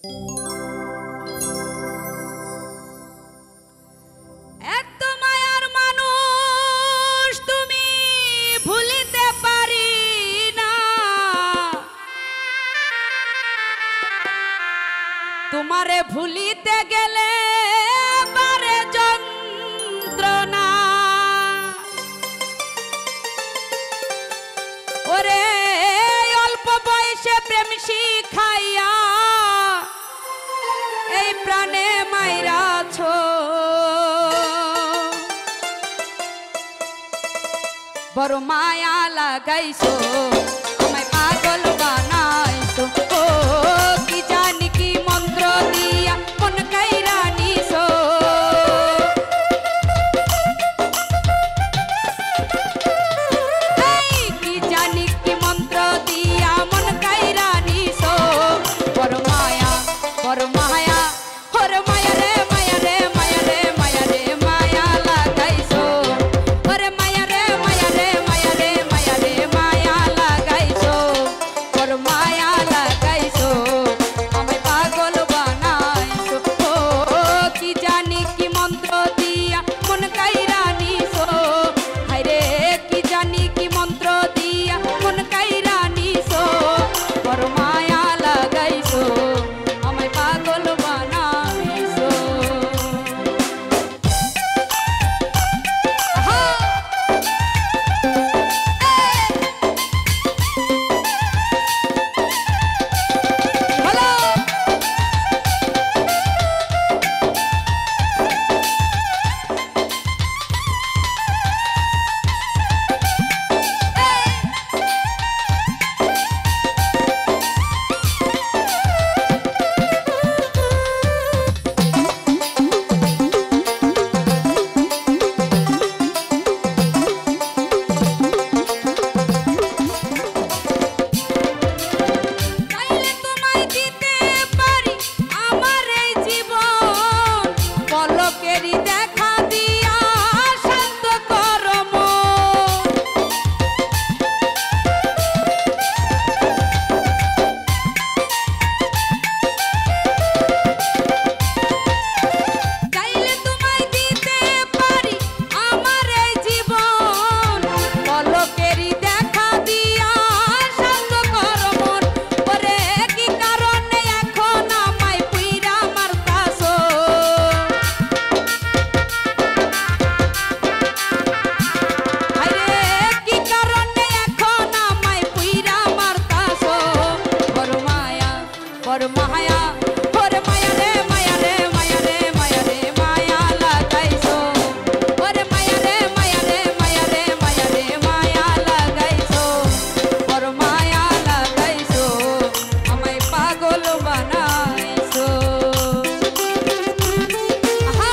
এত মায়ার মানুষ তুমি ভুলিতে পারি না, তোমারে ভুলিতে গেলে বারে যন্ত্রণা। ওরে অল্প বয়সে প্রেম শিখাইয়া এই প্রাণে মাইরাছ, বড় মায়া লাগাইছো আমায় পাগল বানাইছো। ও কি জানি কি মন্ত্র দিয়া মন কাইরা নিছো, কি জানি কি মন্ত্র দিয়া মন কাইরা নিছো। বড় মায়া বড় মায়া, ওরে মায়া রে মায়া রে মায়া রে মায়া রে মায়া লাগাইছো। ওরে মায়া রে মায়া রে মায়া রে মায়া রে মায়া লাগাইছো। বড় মায়া লাগাইছো আমায় পাগল বানাইছো। ও কি জানি কি মন্ত্র দিয়া মন কাইরা নিছো, হায়রে কি জানি কি মন্ত্র দিয়া মন কাইরা নিছো। বড় মায়া লাগাইছো আমায় পাগল বানাইছো। আহা! বলো! চাইলে তোমায় দিতে পারি আমার এই জীবন, পলকেরই দেখা দিয়া শান্ত করো মন। চাইলে তোমায় দিতে পারি আমার এই জীবন, পলকেরই দেখা দিয়া শান্ত করো মন। ওরে কি কারণে এখন আমায় পুইরা মারতাছো, হায়রে কি কারণে এখন আমায় পুইরা মারতাছো। বড় মায়া বড় মায়া, ওরে মায়া রে মায়া রে মায়া রে মায়া রে মায়া লাগাইছো। ওরে মায়া রে মায়া রে মায়া রে মায়া রে মায়া লাগাইছো। বড় মায়া লাগাইছো আমায় পাগল বানাইছো। আহা!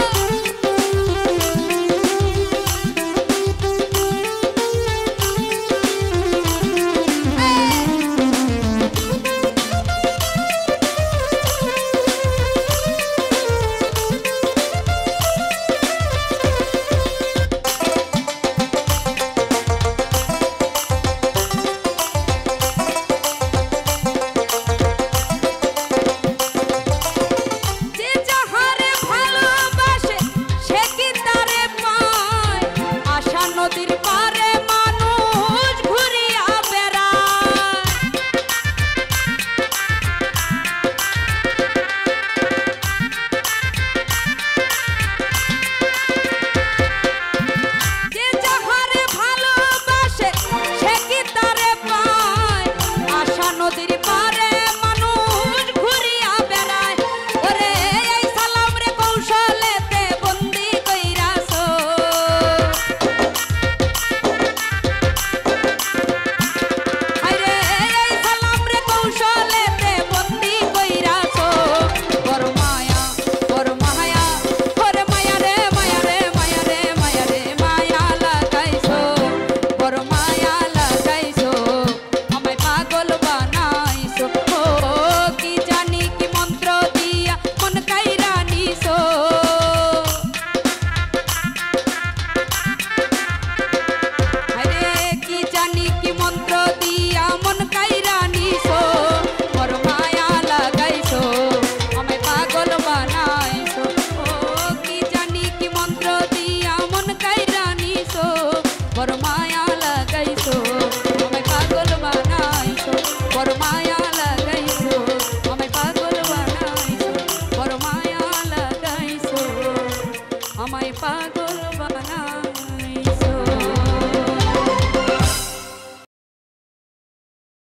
পাগল বানায়